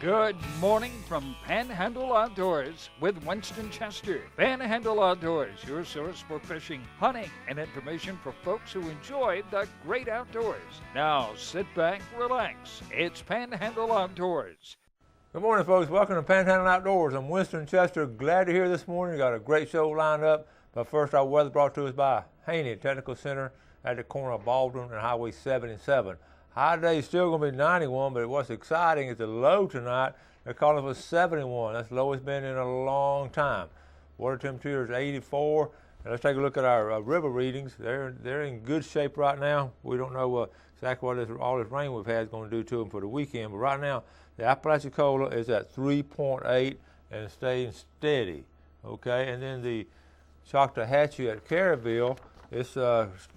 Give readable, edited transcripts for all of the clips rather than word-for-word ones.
Good morning from Panhandle Outdoors with Winston Chester. Panhandle Outdoors, your source for fishing, hunting, and information for folks who enjoy the great outdoors. Now sit back, relax. It's Panhandle Outdoors. Good morning, folks. Welcome to Panhandle Outdoors. I'm Winston Chester. Glad to hear this morning. We got a great show lined up. But first, our weather brought to us by Haney Technical Center at the corner of Baldwin and Highway 77. High today is still going to be 91, but what's exciting is the low tonight. They're calling for 71. That's the lowest been in a long time. Water temperature is 84. And let's take a look at our river readings. They're in good shape right now. We don't know exactly what all this rain we've had is going to do to them for the weekend, but right now the Apalachicola is at 3.8 and staying steady. Okay, and then the Choctawhatchee at Caryville, it's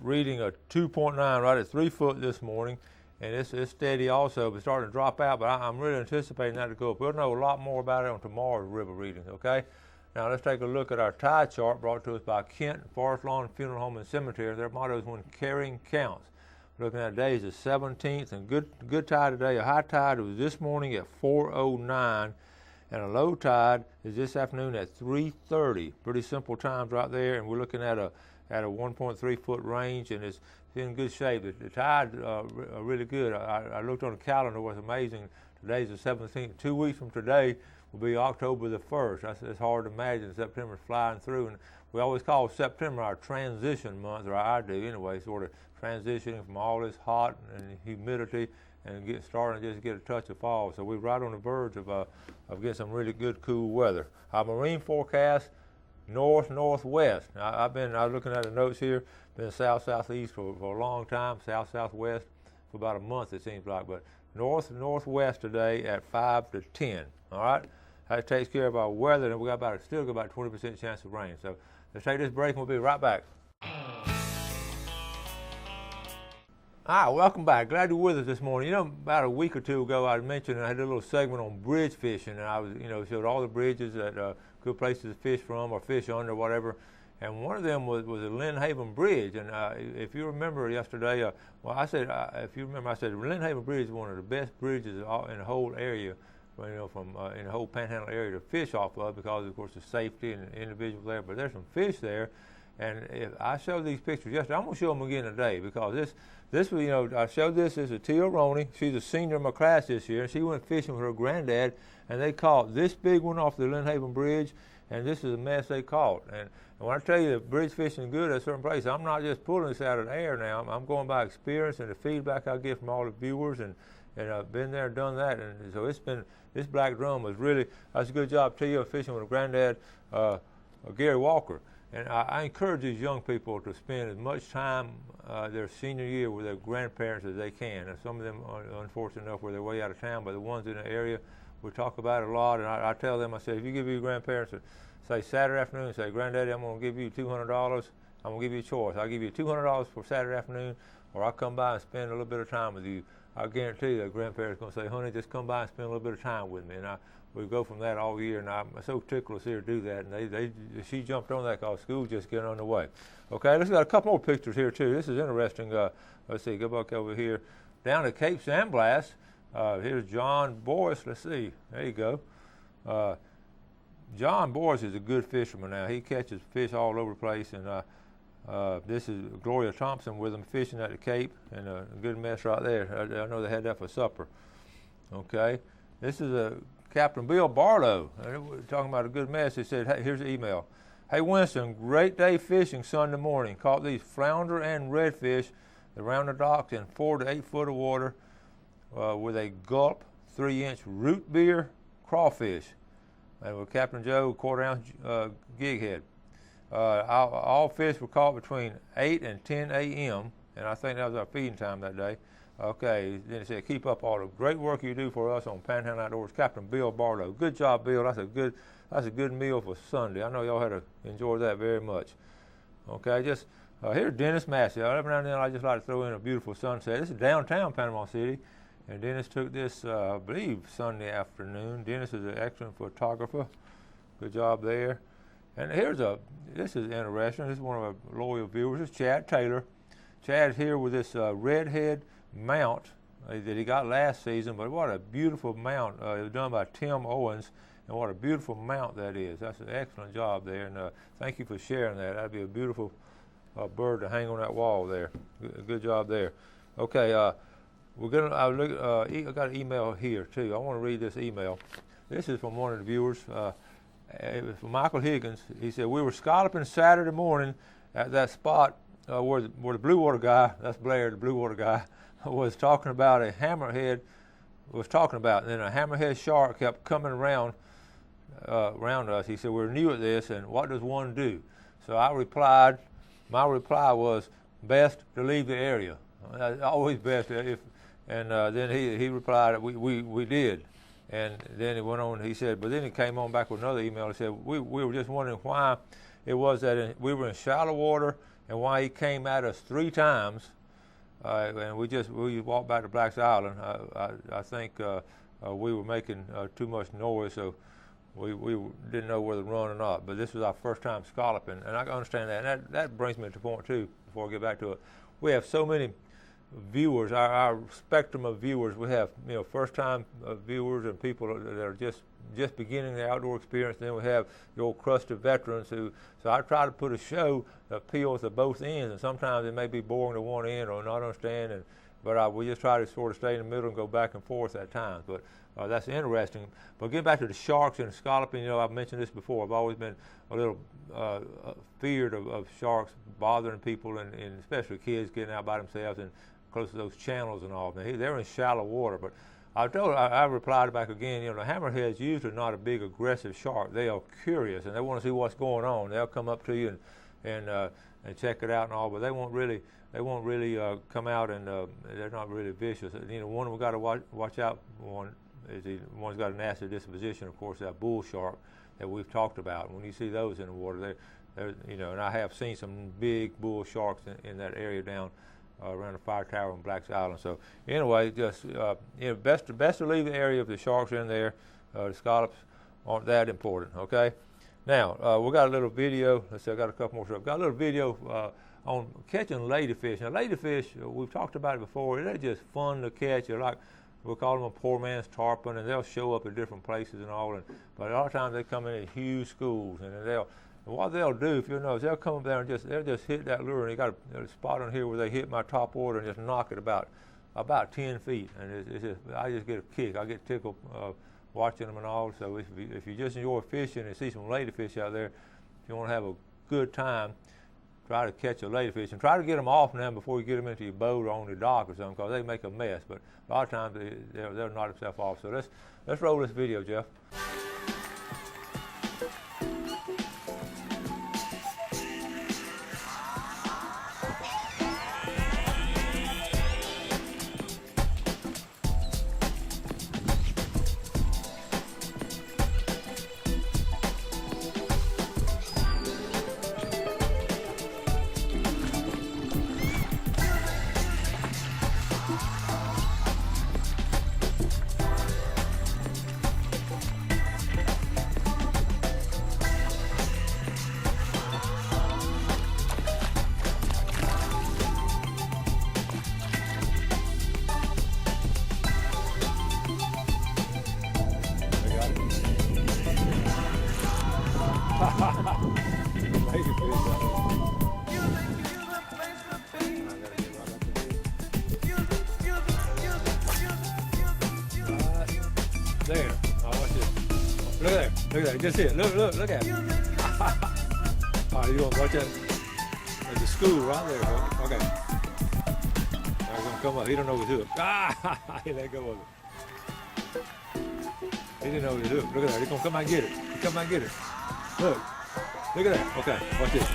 reading a 2.9 right at 3 foot this morning. And it's steady also, but starting to drop out, but I'm really anticipating that to go up. We'll know a lot more about it on tomorrow's river readings, okay? Now let's take a look at our tide chart brought to us by Kent Forest Lawn Funeral Home and Cemetery. Their motto is when caring counts. Looking at today is the 17th, and good tide today. A high tide was this morning at 4:09, and a low tide is this afternoon at 3:30. Pretty simple times right there, and we're looking at a 1.3 foot range, and it's in good shape. The tides are really good. I looked on the calendar, it was amazing. Today's the 17th. 2 weeks from today will be October the 1st. It's hard to imagine September's flying through, and we always call September our transition month, or I do anyway, sort of transitioning from all this hot and humidity and starting to just get a touch of fall. So we're right on the verge of getting some really good cool weather. Our marine forecast, north-northwest. I was looking at the notes here, been south-southeast for a long time, south-southwest for about a month it seems like, but north-northwest today at 5 to 10, all right? That takes care of our weather, and we got still got about 20% chance of rain. So let's take this break and we'll be right back. Hi, welcome back. Glad you're with us this morning. You know, about a week or two ago I mentioned I had a little segment on bridge fishing, and I was, showed all the bridges that good places to fish from or fish under, whatever. And one of them was the Lynn Haven Bridge. And if you remember yesterday, I said Lynn Haven Bridge is one of the best bridges in the whole area, in the whole Panhandle area to fish off of, because of course the safety and the individuals there. But there's some fish there, and if I showed these pictures yesterday, I'm gonna show them again today, because this was, I showed this is a Tia Roney. She's a senior in my class this year, and she went fishing with her granddad, and they caught this big one off the Lynn Haven Bridge, and this is a mess they caught. And when I tell you that bridge fishing is good at a certain place, I'm not just pulling this out of the air now. I'm going by experience and the feedback I get from all the viewers, and I've been there, done that, and so this black drum was really, that's a good job, Tia, fishing with her granddad, Gary Walker. And I encourage these young people to spend as much time their senior year with their grandparents as they can. And some of them are unfortunate enough where they're way out of town, but the ones in the area, we talk about it a lot. And I tell them, I say, if you give your grandparents, say Saturday afternoon, say, Granddaddy, I'm going to give you $200. I'm going to give you a choice. I'll give you $200 for Saturday afternoon, or I'll come by and spend a little bit of time with you. I guarantee you that grandparents are going to say, honey, just come by and spend a little bit of time with me. And we go from that all year, and I'm so tickled here to do that. And she jumped on that because school's just getting underway. Okay, let's got a couple more pictures here too. This is interesting. Let's see, go back over here. Down at Cape San Blas, here's John Boyce. Let's see, there you go. John Boyce is a good fisherman now. He catches fish all over the place, and this is Gloria Thompson with him fishing at the Cape, and a good mess right there. I know they had that for supper. Okay, this is Captain Bill Barlow. We're talking about a good mess. He said, hey, here's the email. Hey Winston, great day fishing Sunday morning. Caught these flounder and redfish around the docks in 4 to 8 foot of water with a gulp 3-inch root beer crawfish. And with Captain Joe, 1/4 ounce gig head. All fish were caught between 8 and 10 a.m., and I think that was our feeding time that day. Okay, then it said, keep up all the great work you do for us on Panhandle Outdoors. Captain Bill Barlow. Good job, Bill. That's a good meal for Sunday. I know y'all had to enjoy that very much. Okay, just here's Dennis Massey. Every now and then I just like to throw in a beautiful sunset. This is downtown Panama City, and Dennis took this, I believe, Sunday afternoon. Dennis is an excellent photographer. Good job there. And this is interesting. This is one of our loyal viewers. This is Chad Taylor. Chad's here with this redhead mount that he got last season, but what a beautiful mount. It was done by Tim Owens, and what a beautiful mount that is. That's an excellent job there, and thank you for sharing that. That'd be a beautiful bird to hang on that wall there. Good job there. Okay, we're gonna. I got an email here too. I want to read this email. This is from one of the viewers. It was from Michael Higgins. He said, we were scalloping Saturday morning at that spot where the blue water guy, that's Blair, the blue water guy, was talking about a hammerhead. And then a hammerhead shark kept coming around us. He said, we're new at this, and what does one do? So I replied. My reply was, best to leave the area. Always best. Then he replied, we did. And then he went on, he said, but then he came on back with another email. He said, we were just wondering why it was that we were in shallow water and why he came at us 3 times. And we walked back to Black's Island. I think we were making too much noise, so we didn't know whether to run or not. But this was our first time scalloping, and I can understand that. And that brings me to point 2 before I get back to it. We have so many viewers, our spectrum of viewers. We have first-time viewers and people that are just beginning their outdoor experience. Then we have the old crusted veterans who. So I try to put a show that appeals to both ends, and sometimes it may be boring to one end or not understand. But we just try to sort of stay in the middle and go back and forth at times. But that's interesting. But getting back to the sharks and the scalloping, I've mentioned this before. I've always been a little feared of sharks bothering people, and especially kids getting out by themselves and close to those channels and all. They're in shallow water. But I replied back again, the hammerheads usually not a big aggressive shark. They are curious and they want to see what's going on. They'll come up to you and check it out and all, but they won't really come out, and they're not really vicious. One we got to watch out one's got a nasty disposition, of course, that bull shark that we've talked about. When you see those in the water, they're and I have seen some big bull sharks in that area down around the fire tower on Black's Island. So anyway, just best to leave the area if the sharks are in there. The scallops aren't that important. Okay. Now we got a little video. Let's see, I got a couple more stuff. Got a little video on catching ladyfish. Now ladyfish, we've talked about it before. They're just fun to catch. They're like, we call them a poor man's tarpon, and they'll show up at different places and all. But a lot of times they come in huge schools, and what they'll do, if you'll notice, they'll come up there and they'll just hit that lure, and they got a spot on here where they hit my top water and just knock it about 10 feet, and I just get a kick. I get tickled watching them and all. So if you just enjoy fishing and see some ladyfish out there, if you want to have a good time, try to catch a ladyfish and try to get them off now before you get them into your boat or on the dock or something, because they make a mess. But a lot of times they'll knock themselves off. So let's roll this video, Jeff. There. Oh, watch this. Look at that. Just see it. Look at it. All right, you want to watch that? At the school right there, folks. Okay. Now he's going to come up. He don't know what to do. He let go of it. He didn't know what to do. Look at that. He's going to come out and get it. He come out and get it. Look at that. Okay, watch this.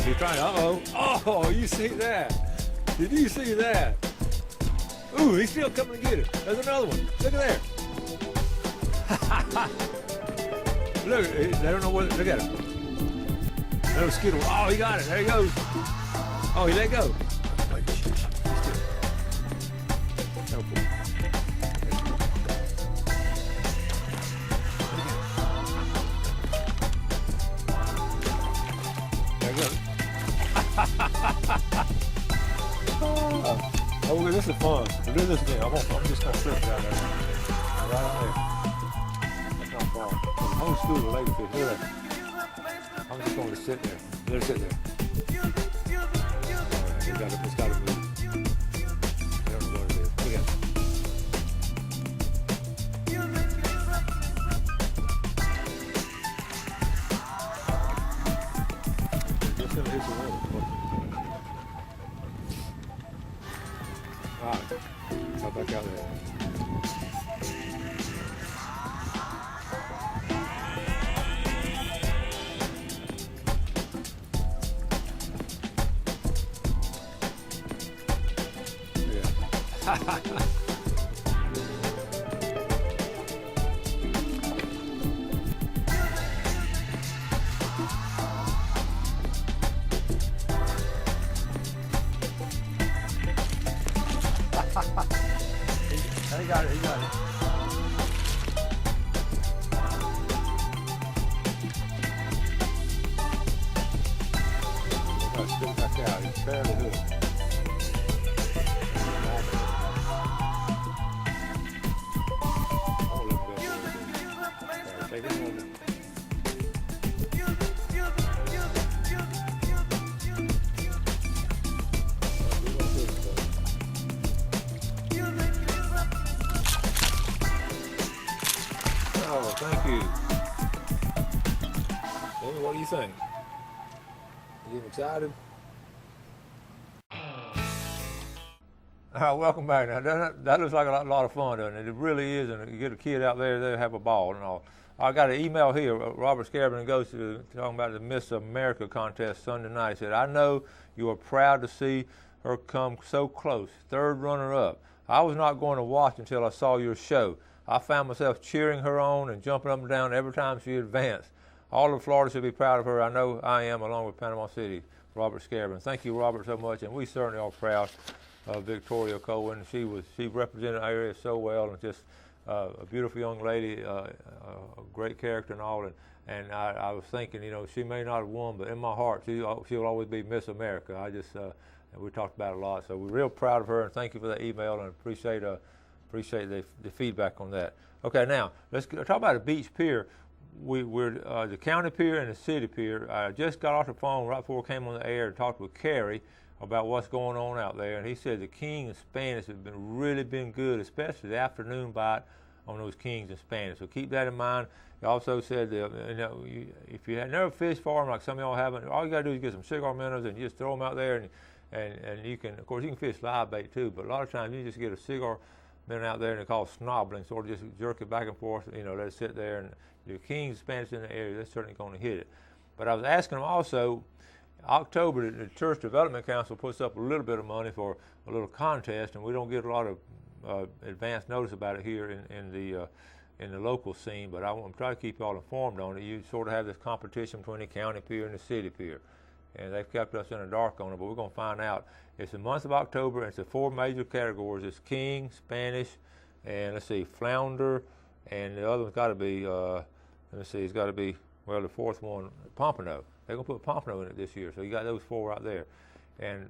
He's trying. Oh, you see that? Did you see that? Ooh, he's still coming to get it. There's another one. Look at there. Look, they don't know what. Look at him. Little skittle. Oh, he got it. There he goes. Oh, he let go. Oh, look, this is fun. We'll do this again. I'm just going to flip it out there. Right on there. That's not far. The whole school of lady fish. Look at that. I'm just going to sit there. Let it sit there. All right, it's got to move. I don't know what it is. Look at it. Just going to hit the water. All right. Go back out there. He got it, he got it. I'll spit back out. He's barely hooked. Take it over. Oh, thank you. Amy, what do you think? You getting excited? Welcome back. Now, that looks like a lot of fun, doesn't it? It really is, and you get a kid out there, they'll have a ball and all. I got an email here. Robert Scarabin goes to talking about the Miss America contest Sunday night. He said, I know you are proud to see her come so close, third runner-up. I was not going to watch until I saw your show. I found myself cheering her on and jumping up and down every time she advanced. All of Florida should be proud of her. I know I am, along with Panama City. Robert Scarabin. Thank you, Robert, so much, and we certainly are proud of Victoria Cohen. She represented our area so well, and just a beautiful young lady, a great character and all. And I was thinking, you know, she may not have won, but in my heart, she'll always be Miss America. And we talked about it a lot, so we're real proud of her, and thank you for that email, and appreciate the feedback on that. Okay, now let's talk about the beach pier. We're the county pier and the city pier. I just got off the phone right before I came on the air and talked with Kerry about what's going on out there, and he said the king and Spanish have really been good, especially the afternoon bite on those kings and Spanish. So keep that in mind. He also said that, you know, if you had never fished for them like some of y'all haven't, all you got to do is get some cigar minnows and you just throw them out there, and you can, of course, you can fish live bait too, but a lot of times you just get a cigar minnow out there and they call it snobbling, sort of just jerk it back and forth, you know, let it sit there, and your kings and Spanish in the area, they're certainly going to hit it. But I was asking him also, October, the Tourist Development Council puts up a little bit of money for a little contest, and we don't get a lot of advance notice about it here in the local scene, but I'm trying to keep y'all informed on it. You sort of have this competition between the county pier and the city pier, and they've kept us in the dark on it, but we're going to find out. It's the month of October, and it's the 4 major categories. It's king, Spanish, and let's see, flounder, and the other one's got to be, let me see, it's got to be, well, the fourth one, pompano. They're going to put pompano in it this year, so you got those 4 right there. And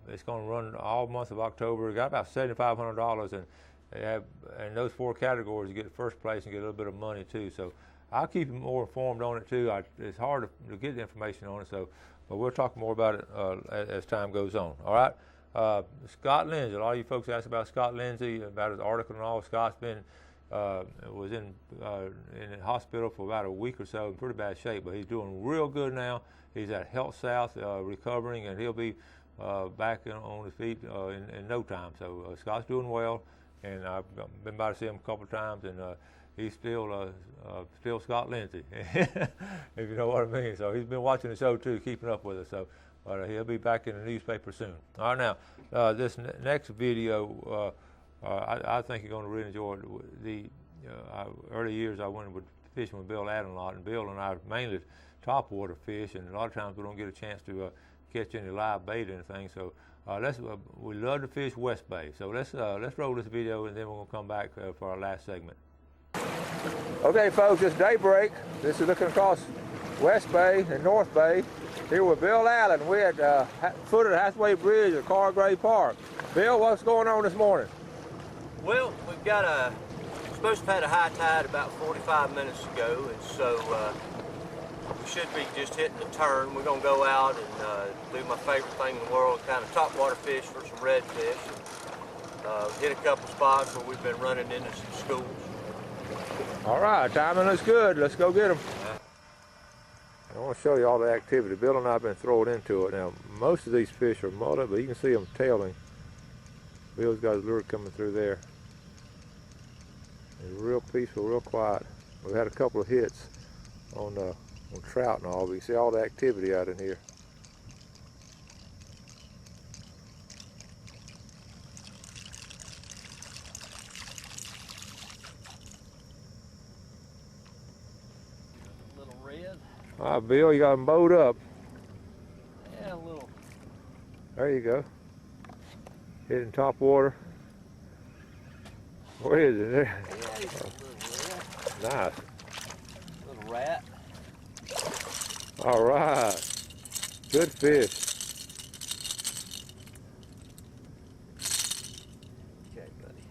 it's going to run all month of October. Got about $7,500, and they have, in those 4 categories, you get first place and get a little bit of money too. So I'll keep you more informed on it too. It's hard to get the information on it, so but we'll talk more about it as time goes on. All right. Scott Lindsay. A lot of you folks asked about Scott Lindsay, about his article and all. Scott's been was in the hospital for about a week or so, in pretty bad shape, but he's doing real good now. He's at Health South recovering, and he'll be back on his feet in no time. So Scott's doing well, and I've been by to see him a couple of times, and he's still Scott Lindsay, if you know what I mean. So he's been watching the show too, keeping up with us. So, but he'll be back in the newspaper soon. All right, now this next video, I think you're going to really enjoy it. The early years I went fishing with Bill Adam a lot, and Bill and I mainly topwater fish, and a lot of times we don't get a chance to catch any live bait or anything. So we love to fish West Bay. So let's roll this video, and then we're going to come back for our last segment. Okay, folks, it's daybreak. This is looking across West Bay and North Bay. Here with Bill Allen. We're at the foot of the Hathaway Bridge at Cargray Park. Bill, what's going on this morning? Well, we've got supposed to have had a high tide about 45 minutes ago, and so we should be just hitting the turn. We're going to go out and do my favorite thing in the world, kind of topwater fish for some redfish. And, hit a couple spots where we've been running into some schools. All right, timing looks good. Let's go get them. I want to show you all the activity. Bill and I have been throwing into it. Now, most of these fish are mullet, but you can see them tailing. Bill's got his lure coming through there. It's real peaceful, real quiet. We've had a couple of hits on trout and all, but you see all the activity out in here. Little red. All right, Bill, you got them bowed up. Yeah, a little. There you go. Hitting top water. Where is it? There. Yeah, he's a little red. Nice. Little rat. All right. Good fish. Okay, buddy.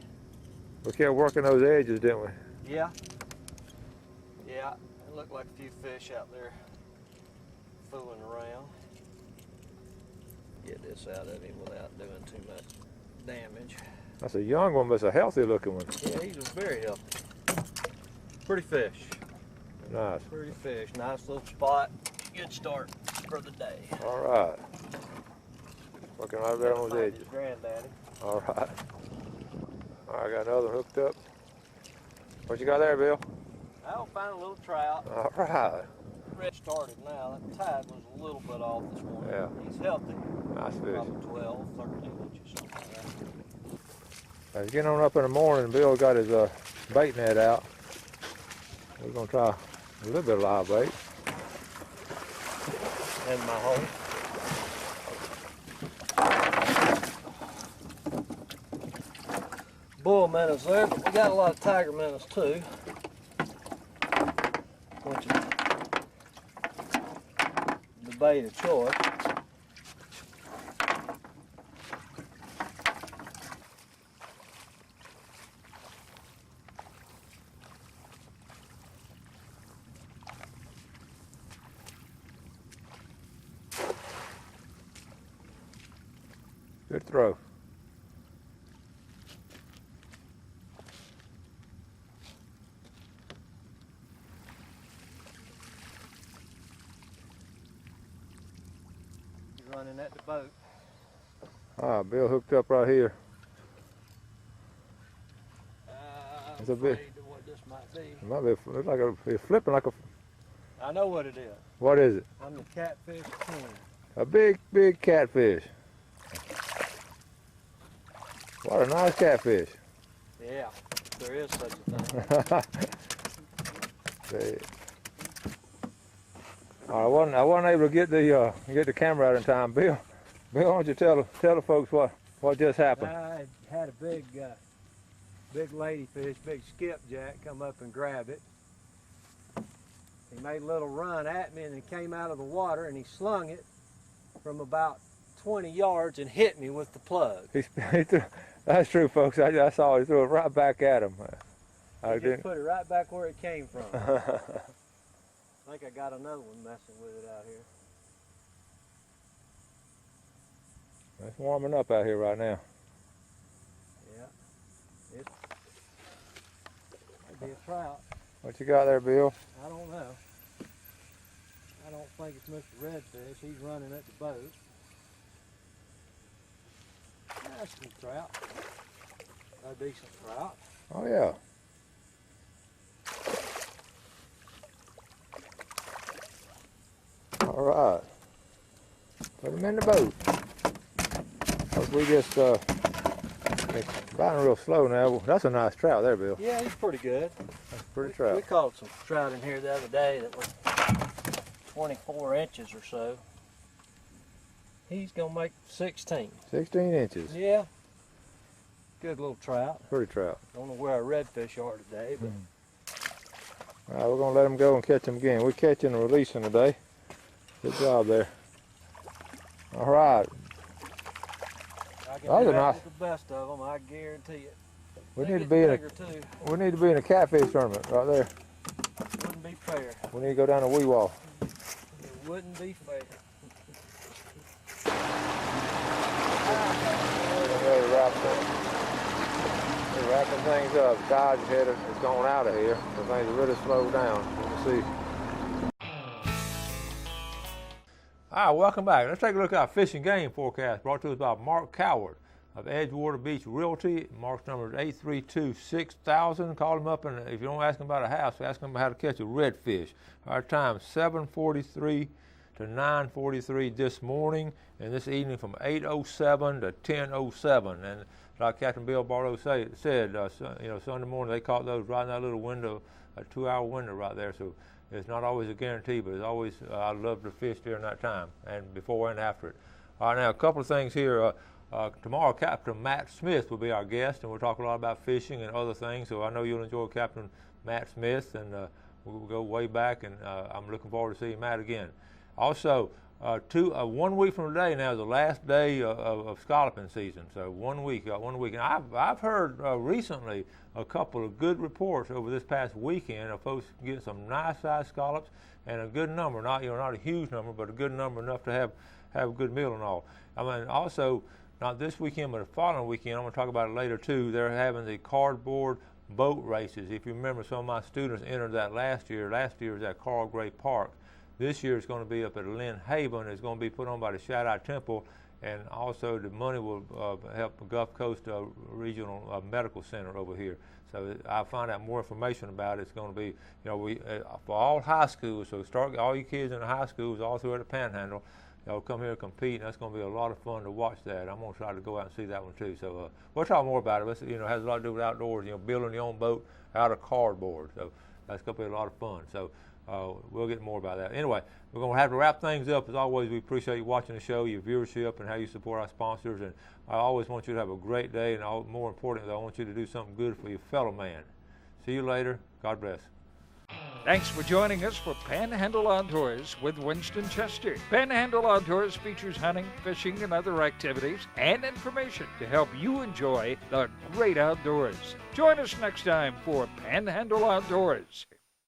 We kept working those edges, didn't we? Yeah. Yeah, it looked like a few fish out there fooling around. Get this out of him without doing too much damage. That's a young one, but it's a healthy looking one. Yeah, he's very healthy. Pretty fish. Nice. Pretty fish. Nice little spot. Good start for the day. All right. Working right there on those Find edges. his granddaddy. All right. All right, got another one hooked up. What you got there, Bill? I'll find a little trout. All right. Red started now. That tide was a little bit off this morning. Yeah. He's healthy. Nice fish. Probably 12, 13 inches, something like that. As getting on up in the morning, Bill got his bait net out. We're gonna try a little bit of live bait. In my hole. Bull minnows there, but we got a lot of tiger minnows too. Which is the bait of choice. Good throw. He's running at the boat. Ah, Bill hooked up right here. I'm It's a bit- afraid of what this might be. It might be looks like it's flipping like a. I know what it is. What is it? I'm the catfish king. A big catfish. What a nice catfish. Yeah, there is such a thing. See. All right, I wasn't able to get the camera out in time. Bill, why don't you tell the folks what just happened? I had a big ladyfish, big skipjack, come up and grab it. He made a little run at me and he came out of the water and he slung it from about 20 yards and hit me with the plug. That's true, folks. I saw he threw it right back at him. I just put it right back where it came from. I think I got another one messing with it out here. It's warming up out here right now. Yeah. It might be a trout. What you got there, Bill? I don't know. I don't think it's Mr. Redfish. He's running at the boat. That's some trout. A decent trout. Oh yeah. All right. Put him in the boat. We just it's riding real slow now. That's a nice trout there, Bill. Yeah, he's pretty good. That's a pretty We trout. caught some trout in here the other day that were 24 inches or so. He's gonna make 16. 16 inches. Yeah. Good little trout. Pretty trout. Don't know where our redfish are today, but All right, we're gonna let them go and catch them again. We're catching and releasing today. Good job there. All right. I can Those do are that nice. with the best of them, I guarantee it. We They need to get be in bigger, too. we need to be in a catfish tournament right there. Wouldn't be fair. We need to go down to Wee Wall. It wouldn't be fair. They're wrapping things up. Sky's headed, it's going out of here. So things are really slowed down. Let's see. All right, welcome back. Let's take a look at our fishing game forecast brought to us by Mark Coward of Edgewater Beach Realty. Mark's number is 832-6000. Call him up, and if you don't ask him about a house, ask him about how to catch a redfish. Our time 7:43 to 9:43 this morning, and this evening from 8:07 to 10:07. And like Captain Bill Barlow said, Sunday morning they caught those right in that little window, a 2-hour window right there. So it's not always a guarantee, but it's always I love to fish during that time and before and after it. All right, now a couple of things here. Tomorrow, Captain Matt Smith will be our guest, and we'll talk a lot about fishing and other things. So I know you'll enjoy Captain Matt Smith, and we'll go way back, and I'm looking forward to seeing Matt again. Also, 1 week from today now is the last day of scalloping season. So 1 week, and I've heard recently a couple of good reports over this past weekend of folks getting some nice sized scallops, and a good number, not a huge number, but a good number enough to have a good meal and all. I mean, also not this weekend, but the following weekend, I'm going to talk about it later too. They're having the cardboard boat races. If you remember, some of my students entered that last year. Last year was at Carl Gray Park. This year it's going to be up at Lynn Haven. It's going to be put on by the Shaddai Temple, and also the money will help the Gulf Coast Regional Medical Center over here. So I'll find out more information about it. It's going to be, for all high schools. So start all you kids in the high schools all through the Panhandle. Y'all come here and compete, and that's going to be a lot of fun to watch that. I'm going to try to go out and see that one too. So we'll talk more about it. It has a lot to do with outdoors. Building your own boat out of cardboard. So that's going to be a lot of fun. So we'll get more about that. Anyway, we're going to have to wrap things up. As always, we appreciate you watching the show, your viewership, and how you support our sponsors. And I always want you to have a great day, and more importantly, I want you to do something good for your fellow man. See you later. God bless. Thanks for joining us for Panhandle Outdoors with Winston Chester. Panhandle Outdoors features hunting, fishing, and other activities and information to help you enjoy the great outdoors. Join us next time for Panhandle Outdoors.